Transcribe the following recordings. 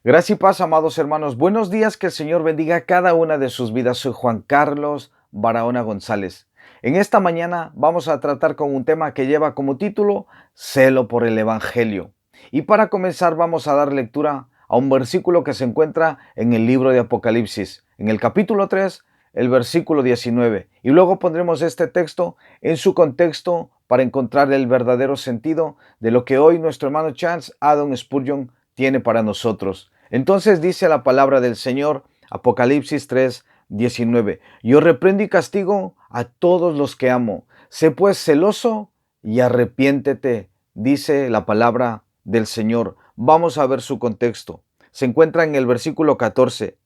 Gracias y paz, amados hermanos. Buenos días, que el Señor bendiga cada una de sus vidas. Soy Juan Carlos Barahona González. En esta mañana vamos a tratar con un tema que lleva como título Celo por el Evangelio. Y para comenzar vamos a dar lectura a un versículo que se encuentra en el libro de Apocalipsis, en el capítulo 3, el versículo 19. Y luego pondremos este texto en su contexto para encontrar el verdadero sentido de lo que hoy nuestro hermano Charles Haddon Spurgeon tiene para nosotros. Entonces dice la palabra del Señor, Apocalipsis 3, 19. Yo reprendo y castigo a todos los que amo. Sé pues celoso y arrepiéntete, dice la palabra del Señor. Vamos a ver su contexto. Se encuentra en el versículo 14.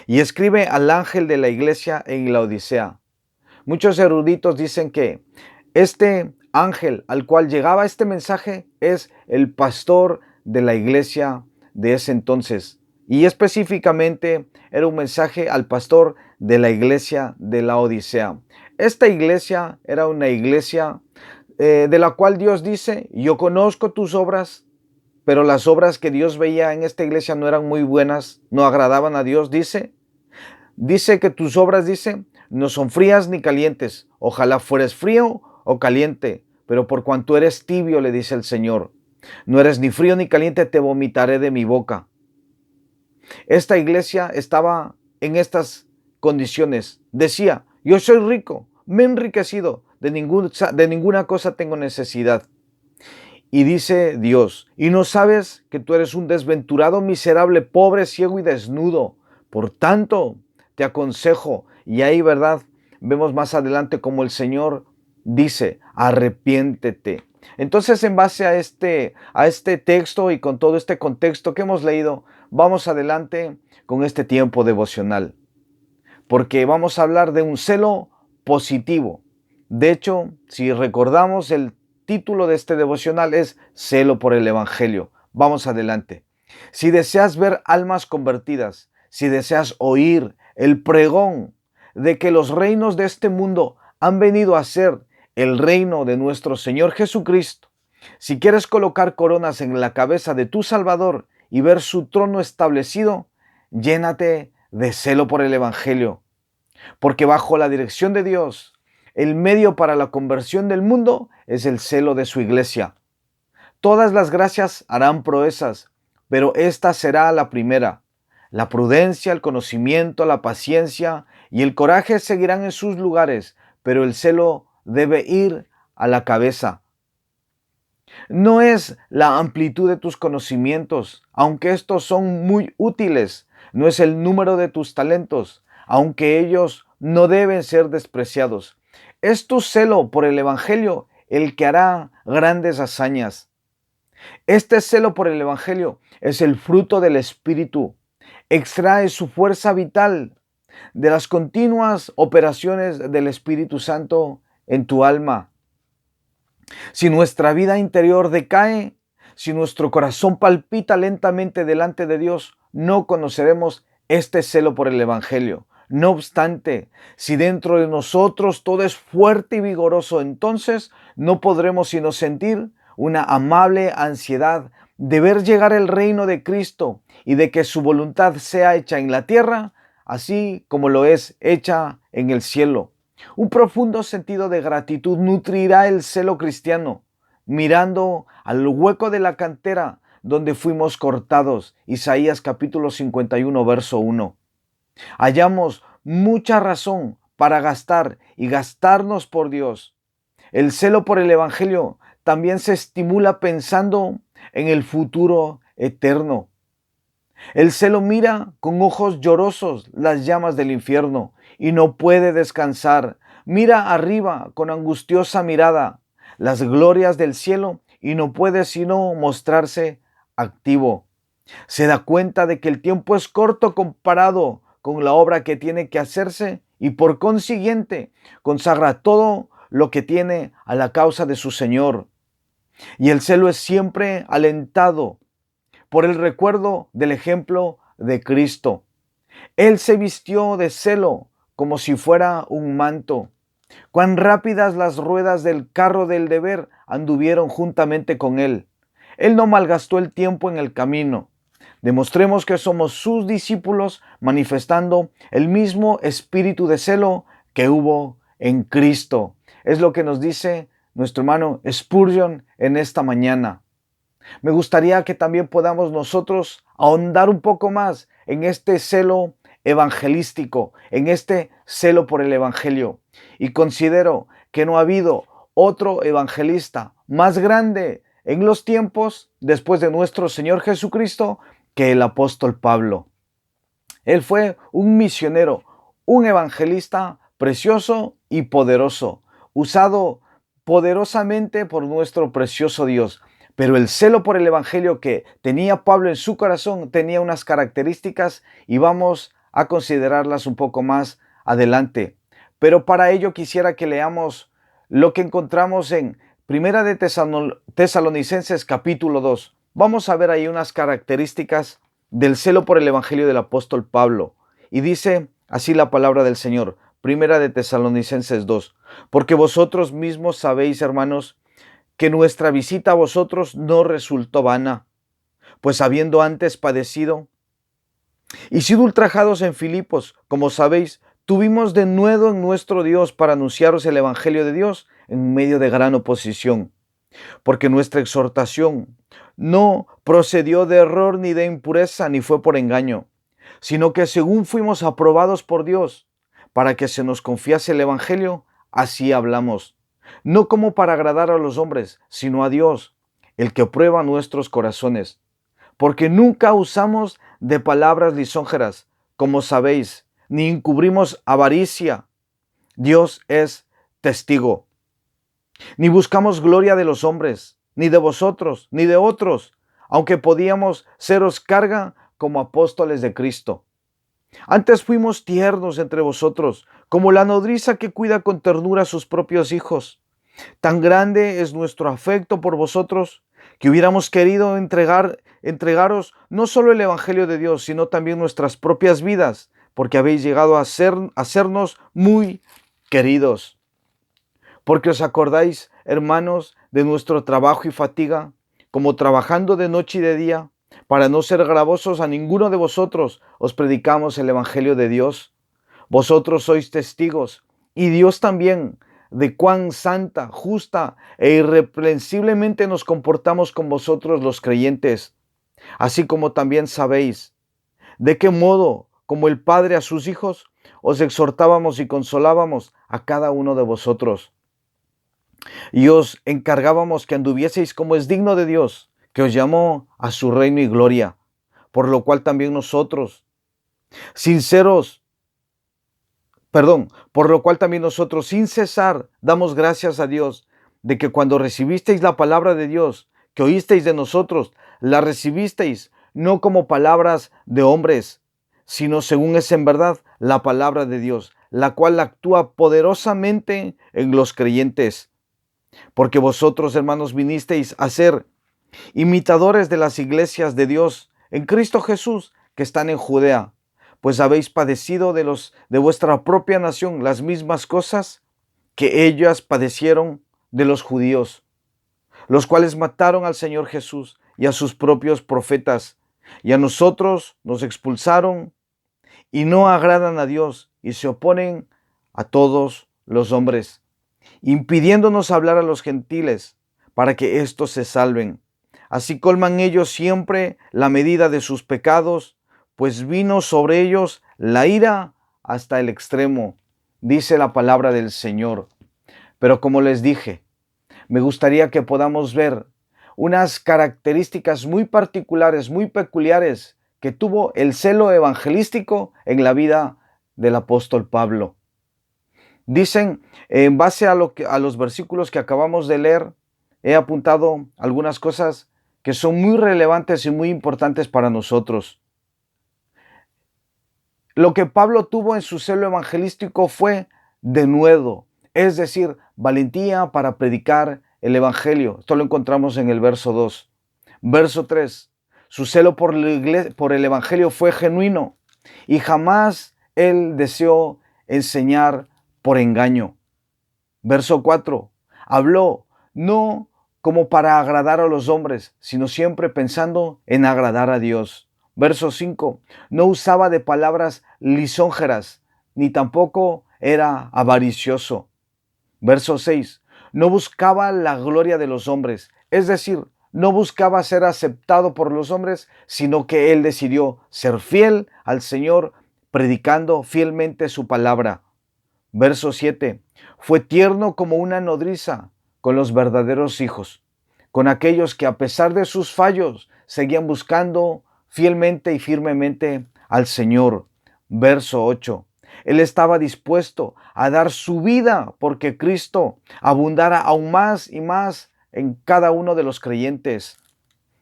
Y escribe al ángel de la iglesia en la Odisea. Muchos eruditos dicen que este ángel al cual llegaba este mensaje es el pastor de la iglesia de ese entonces. Y específicamente era un mensaje al pastor de la iglesia de la Odisea. Esta iglesia era una iglesia de la cual Dios dice: yo conozco tus obras, pero las obras que Dios veía en esta iglesia no eran muy buenas, no agradaban a Dios. Dice que tus obras, dice, no son frías ni calientes. Ojalá fueres frío o caliente, pero por cuanto eres tibio, le dice el Señor, no eres ni frío ni caliente, te vomitaré de mi boca. Esta iglesia estaba en estas condiciones. Decía: yo soy rico, me he enriquecido, de ninguna cosa tengo necesidad. Y dice Dios: y no sabes que tú eres un desventurado, miserable, pobre, ciego y desnudo. Por tanto, te aconsejo. Y ahí, ¿verdad? Vemos más adelante como el Señor dice: arrepiéntete. Entonces, en base a este texto y con todo este contexto que hemos leído, vamos adelante con este tiempo devocional, porque vamos a hablar de un celo positivo. De hecho, si recordamos, el título de este devocional es Celo por el Evangelio. Vamos adelante. Si deseas ver almas convertidas, si deseas oír el pregón de que los reinos de este mundo han venido a ser el reino de nuestro Señor Jesucristo, si quieres colocar coronas en la cabeza de tu Salvador y ver su trono establecido, llénate de celo por el Evangelio, porque bajo la dirección de Dios, el medio para la conversión del mundo es el celo de su iglesia. Todas las gracias harán proezas, pero esta será la primera. La prudencia, el conocimiento, la paciencia y el coraje seguirán en sus lugares, pero el celo debe ir a la cabeza. No es la amplitud de tus conocimientos, aunque estos son muy útiles. No es el número de tus talentos, aunque ellos no deben ser despreciados. Es tu celo por el Evangelio el que hará grandes hazañas. Este celo por el Evangelio es el fruto del Espíritu. Extrae su fuerza vital de las continuas operaciones del Espíritu Santo en tu alma. Si nuestra vida interior decae, si nuestro corazón palpita lentamente delante de Dios, no conoceremos este celo por el Evangelio. No obstante, si dentro de nosotros todo es fuerte y vigoroso, entonces no podremos sino sentir una amable ansiedad de ver llegar el reino de Cristo y de que su voluntad sea hecha en la tierra, así como lo es hecha en el cielo. Un profundo sentido de gratitud nutrirá el celo cristiano, mirando al hueco de la cantera donde fuimos cortados. Isaías capítulo 51, verso 1. Hallamos mucha razón para gastar y gastarnos por Dios. El celo por el Evangelio también se estimula pensando en el futuro eterno. El celo mira con ojos llorosos las llamas del infierno y no puede descansar. Mira arriba con angustiosa mirada las glorias del cielo y no puede sino mostrarse activo. Se da cuenta de que el tiempo es corto comparado con la obra que tiene que hacerse y por consiguiente consagra todo lo que tiene a la causa de su Señor. Y el celo es siempre alentado por el recuerdo del ejemplo de Cristo. Él se vistió de celo como si fuera un manto. Cuán rápidas las ruedas del carro del deber anduvieron juntamente con él. Él no malgastó el tiempo en el camino. Demostremos que somos sus discípulos, manifestando el mismo espíritu de celo que hubo en Cristo. Es lo que nos dice nuestro hermano Spurgeon en esta mañana. Me gustaría que también podamos nosotros ahondar un poco más en este celo evangelístico, en este celo por el Evangelio. Y considero que no ha habido otro evangelista más grande en los tiempos después de nuestro Señor Jesucristo que el apóstol Pablo. Él fue un misionero, un evangelista precioso y poderoso, usado poderosamente por nuestro precioso Dios. Pero el celo por el Evangelio que tenía Pablo en su corazón tenía unas características y vamos a considerarlas un poco más adelante. Pero para ello quisiera que leamos lo que encontramos en Primera de Tesalonicenses capítulo 2. Vamos a ver ahí unas características del celo por el Evangelio del apóstol Pablo. Y dice así la palabra del Señor, Primera de Tesalonicenses 2. Porque vosotros mismos sabéis, hermanos, que nuestra visita a vosotros no resultó vana, pues habiendo antes padecido y sido ultrajados en Filipos, como sabéis, tuvimos de nuevo en nuestro Dios para anunciaros el Evangelio de Dios en medio de gran oposición, porque nuestra exhortación no procedió de error ni de impureza, ni fue por engaño, sino que según fuimos aprobados por Dios, para que se nos confiase el Evangelio, así hablamos, no como para agradar a los hombres, sino a Dios, el que prueba nuestros corazones. Porque nunca usamos de palabras lisonjeras, como sabéis, ni encubrimos avaricia. Dios es testigo. Ni buscamos gloria de los hombres, ni de vosotros, ni de otros, aunque podíamos seros carga como apóstoles de Cristo. Antes fuimos tiernos entre vosotros, como la nodriza que cuida con ternura a sus propios hijos. Tan grande es nuestro afecto por vosotros, que hubiéramos querido entregaros no solo el Evangelio de Dios, sino también nuestras propias vidas, porque habéis llegado a sernos muy queridos. Porque os acordáis, hermanos, de nuestro trabajo y fatiga, como trabajando de noche y de día, para no ser gravosos a ninguno de vosotros, os predicamos el Evangelio de Dios. Vosotros sois testigos, y Dios también, de cuán santa, justa e irreprensiblemente nos comportamos con vosotros los creyentes, así como también sabéis de qué modo, como el Padre a sus hijos, os exhortábamos y consolábamos a cada uno de vosotros. Y os encargábamos que anduvieseis como es digno de Dios, que os llamó a su reino y gloria, por lo cual también nosotros, por lo cual también nosotros sin cesar damos gracias a Dios de que cuando recibisteis la palabra de Dios, que oísteis de nosotros, la recibisteis no como palabras de hombres, sino según es en verdad la palabra de Dios, la cual actúa poderosamente en los creyentes. Porque vosotros, hermanos, vinisteis a ser imitadores de las iglesias de Dios en Cristo Jesús que están en Judea, pues habéis padecido de vuestra propia nación las mismas cosas que ellas padecieron de los judíos, los cuales mataron al Señor Jesús y a sus propios profetas, y a nosotros nos expulsaron y no agradan a Dios y se oponen a todos los hombres, impidiéndonos hablar a los gentiles para que éstos se salven. Así colman ellos siempre la medida de sus pecados, pues vino sobre ellos la ira hasta el extremo, dice la palabra del Señor. Pero como les dije, me gustaría que podamos ver unas características muy particulares, muy peculiares que tuvo el celo evangelístico en la vida del apóstol Pablo. Dicen, en base a los versículos que acabamos de leer, he apuntado algunas cosas que son muy relevantes y muy importantes para nosotros. Lo que Pablo tuvo en su celo evangelístico fue denuedo, es decir, valentía para predicar el evangelio. Esto lo encontramos en el verso 2. Verso 3. Su celo por el evangelio fue genuino y jamás él deseó enseñar por engaño. Verso 4. Habló no como para agradar a los hombres, sino siempre pensando en agradar a Dios. Verso 5. No usaba de palabras lisonjeras, ni tampoco era avaricioso. Verso 6. No buscaba la gloria de los hombres, es decir, no buscaba ser aceptado por los hombres, sino que él decidió ser fiel al Señor, predicando fielmente su palabra. Verso 7. Fue tierno como una nodriza con los verdaderos hijos, con aquellos que a pesar de sus fallos seguían buscando fielmente y firmemente al Señor. Verso 8. Él estaba dispuesto a dar su vida porque Cristo abundara aún más y más en cada uno de los creyentes.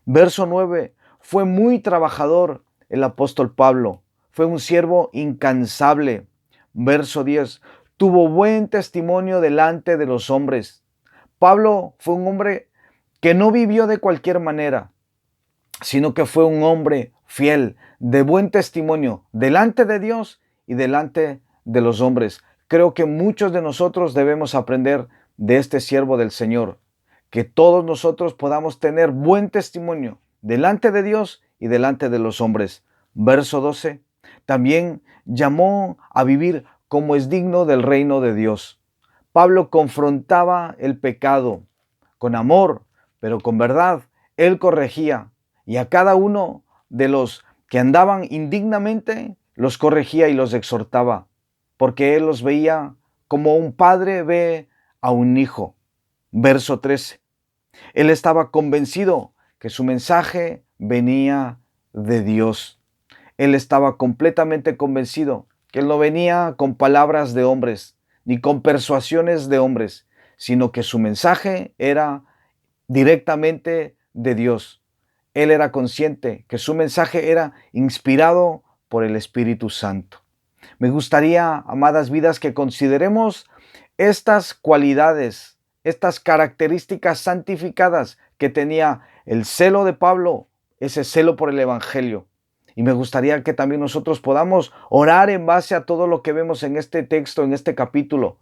Verso 9. Fue muy trabajador el apóstol Pablo. Fue un siervo incansable. Verso 10. Tuvo buen testimonio delante de los hombres. Pablo fue un hombre que no vivió de cualquier manera, sino que fue un hombre fiel, de buen testimonio, delante de Dios y delante de los hombres. Creo que muchos de nosotros debemos aprender de este siervo del Señor, que todos nosotros podamos tener buen testimonio delante de Dios y delante de los hombres. Verso 12. También llamó a vivir como es digno del reino de Dios. Pablo confrontaba el pecado con amor, pero con verdad. Él corregía y a cada uno de los que andaban indignamente los corregía y los exhortaba, porque él los veía como un padre ve a un hijo. Verso 13. Él estaba convencido que su mensaje venía de Dios. Él estaba completamente convencido que él no venía con palabras de hombres, ni con persuasiones de hombres, sino que su mensaje era directamente de Dios. Él era consciente que su mensaje era inspirado por el Espíritu Santo. Me gustaría, amadas vidas, que consideremos estas cualidades, estas características santificadas que tenía el celo de Pablo, ese celo por el Evangelio. Y me gustaría que también nosotros podamos orar en base a todo lo que vemos en este texto, en este capítulo,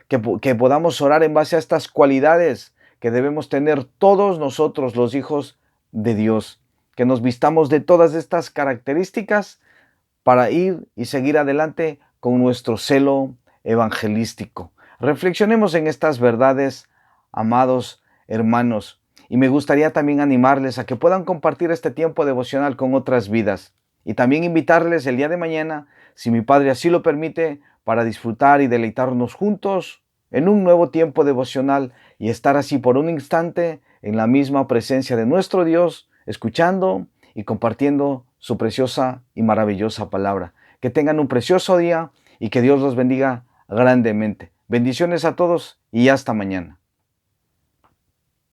que podamos orar en base a estas cualidades que debemos tener todos nosotros, los hijos de Dios, que nos vistamos de todas estas características para ir y seguir adelante con nuestro celo evangelístico. Reflexionemos en estas verdades, amados hermanos, y me gustaría también animarles a que puedan compartir este tiempo devocional con otras vidas y también invitarles el día de mañana, si mi Padre así lo permite, para disfrutar y deleitarnos juntos en un nuevo tiempo devocional y estar así por un instante en la misma presencia de nuestro Dios, escuchando y compartiendo su preciosa y maravillosa palabra. Que tengan un precioso día y que Dios los bendiga grandemente. Bendiciones a todos y hasta mañana.